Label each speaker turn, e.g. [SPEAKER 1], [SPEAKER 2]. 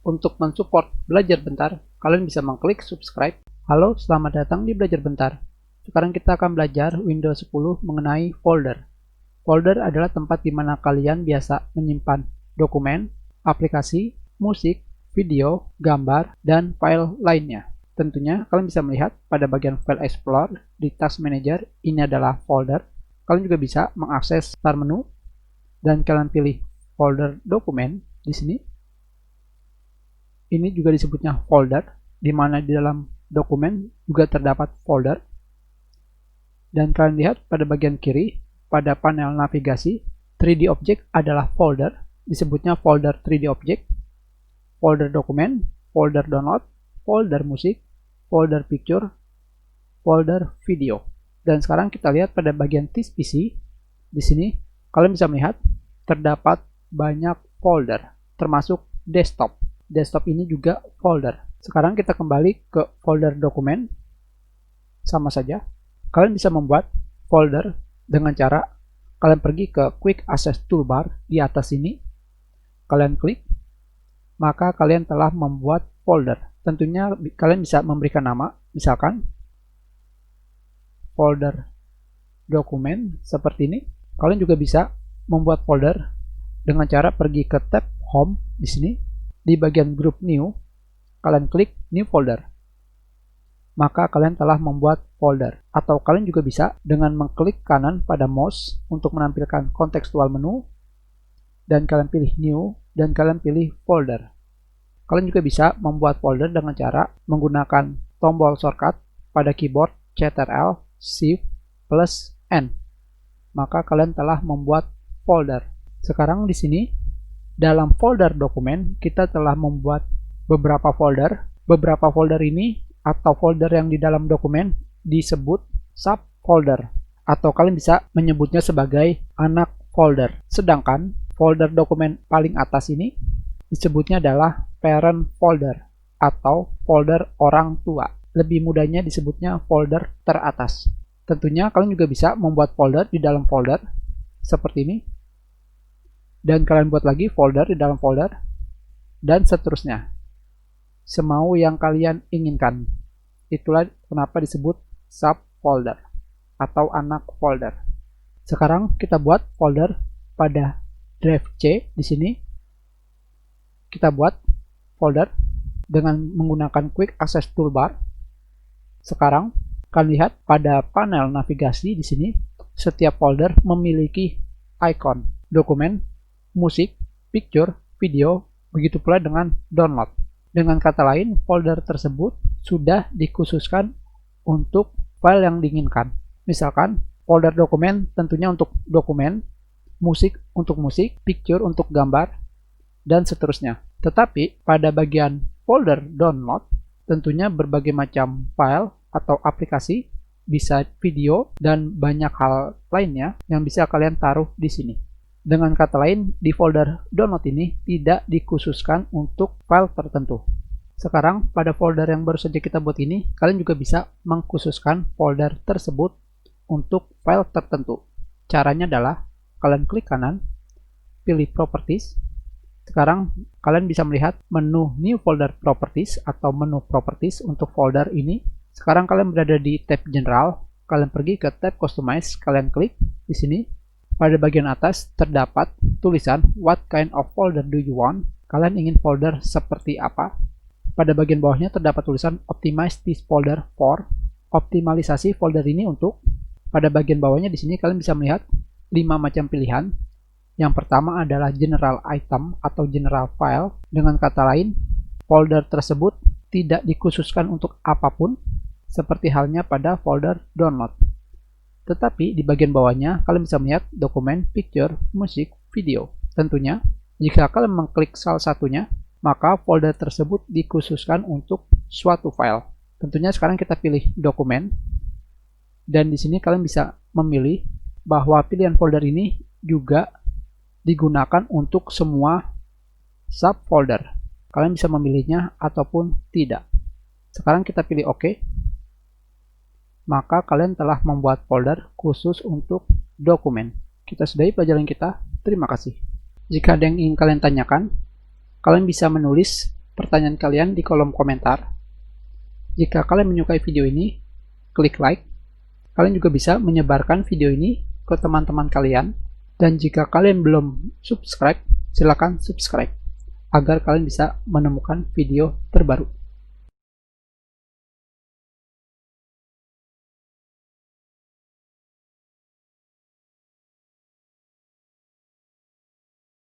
[SPEAKER 1] Untuk mensupport Belajar Bentar, kalian bisa mengklik subscribe. Halo, selamat datang di Belajar Bentar. Sekarang kita akan belajar Windows 10 mengenai folder. Folder adalah tempat di mana kalian biasa menyimpan dokumen, aplikasi, musik, video, gambar, dan file lainnya. Tentunya kalian bisa melihat pada bagian File Explorer di Task Manager, ini adalah folder. Kalian juga bisa mengakses Start menu dan kalian pilih folder dokumen di sini. Ini juga disebutnya folder, di mana di dalam dokumen juga terdapat folder. Dan kalian lihat pada bagian kiri, pada panel navigasi, 3D Object adalah folder, disebutnya folder 3D Object, folder dokumen, folder download, folder musik, folder picture, folder video. Dan sekarang kita lihat pada bagian This PC, di sini kalian bisa melihat terdapat banyak folder, termasuk desktop. Desktop ini juga folder. Sekarang kita kembali ke folder dokumen. Sama saja. Kalian bisa membuat folder dengan cara kalian pergi ke Quick Access Toolbar di atas ini. Kalian klik, maka kalian telah membuat folder. Tentunya kalian bisa memberikan nama, misalkan folder dokumen seperti ini. Kalian juga bisa membuat folder dengan cara pergi ke tab Home di sini. Di bagian Group New, kalian klik New Folder. Maka kalian telah membuat folder. Atau kalian juga bisa dengan mengklik kanan pada mouse untuk menampilkan kontekstual menu. Dan kalian pilih New dan kalian pilih Folder. Kalian juga bisa membuat folder dengan cara menggunakan tombol shortcut pada keyboard Ctrl, Shift, plus N. Maka kalian telah membuat folder. Sekarang di sini dalam folder dokumen, kita telah membuat beberapa folder. Beberapa folder ini atau folder yang di dalam dokumen disebut subfolder. Atau kalian bisa menyebutnya sebagai anak folder. Sedangkan folder dokumen paling atas ini disebutnya adalah parent folder atau folder orang tua. Lebih mudahnya disebutnya folder teratas. Tentunya kalian juga bisa membuat folder di dalam folder seperti ini. Dan kalian buat lagi folder di dalam folder, dan seterusnya. Semau yang kalian inginkan. Itulah kenapa disebut subfolder atau anak folder. Sekarang kita buat folder pada drive C di sini. Kita buat folder dengan menggunakan Quick Access Toolbar. Sekarang kalian lihat pada panel navigasi di sini, setiap folder memiliki icon, dokumen, musik, picture, video, begitu pula dengan download. Dengan kata lain, folder tersebut sudah dikhususkan untuk file yang diinginkan. Misalkan, folder dokumen tentunya untuk dokumen, musik untuk musik, picture untuk gambar, dan seterusnya. Tetapi, pada bagian folder download, tentunya berbagai macam file atau aplikasi, bisa video, dan banyak hal lainnya yang bisa kalian taruh di sini. Dengan kata lain, di folder download ini tidak dikhususkan untuk file tertentu. Sekarang, pada folder yang baru saja kita buat ini, kalian juga bisa mengkhususkan folder tersebut untuk file tertentu. Caranya adalah, kalian klik kanan, pilih Properties. Sekarang, kalian bisa melihat menu New Folder Properties atau menu Properties untuk folder ini. Sekarang kalian berada di tab General, kalian pergi ke tab Customize, kalian klik di sini. Pada bagian atas terdapat tulisan What kind of folder do you want? Kalian ingin folder seperti apa? Pada bagian bawahnya terdapat tulisan Optimize this folder for. Optimalisasi folder ini untuk. Pada bagian bawahnya di sini kalian bisa melihat 5 macam pilihan. Yang pertama adalah General Item atau General File. Dengan kata lain, folder tersebut tidak dikhususkan untuk apapun, seperti halnya pada folder download. Tetapi di bagian bawahnya kalian bisa melihat dokumen, picture, musik, video. Tentunya, jika kalian mengklik salah satunya, maka folder tersebut dikhususkan untuk suatu file. Tentunya sekarang kita pilih dokumen. Dan di sini kalian bisa memilih bahwa pilihan folder ini juga digunakan untuk semua subfolder. Kalian bisa memilihnya ataupun tidak. Sekarang kita pilih OK. Maka kalian telah membuat folder khusus untuk dokumen. Kita sudahi pelajaran kita. Terima kasih. Jika ada yang ingin kalian tanyakan, kalian bisa menulis pertanyaan kalian di kolom komentar. Jika kalian menyukai video ini, klik like. Kalian juga bisa menyebarkan video ini ke teman-teman kalian. Dan jika kalian belum subscribe, silakan subscribe agar kalian bisa menemukan video terbaru.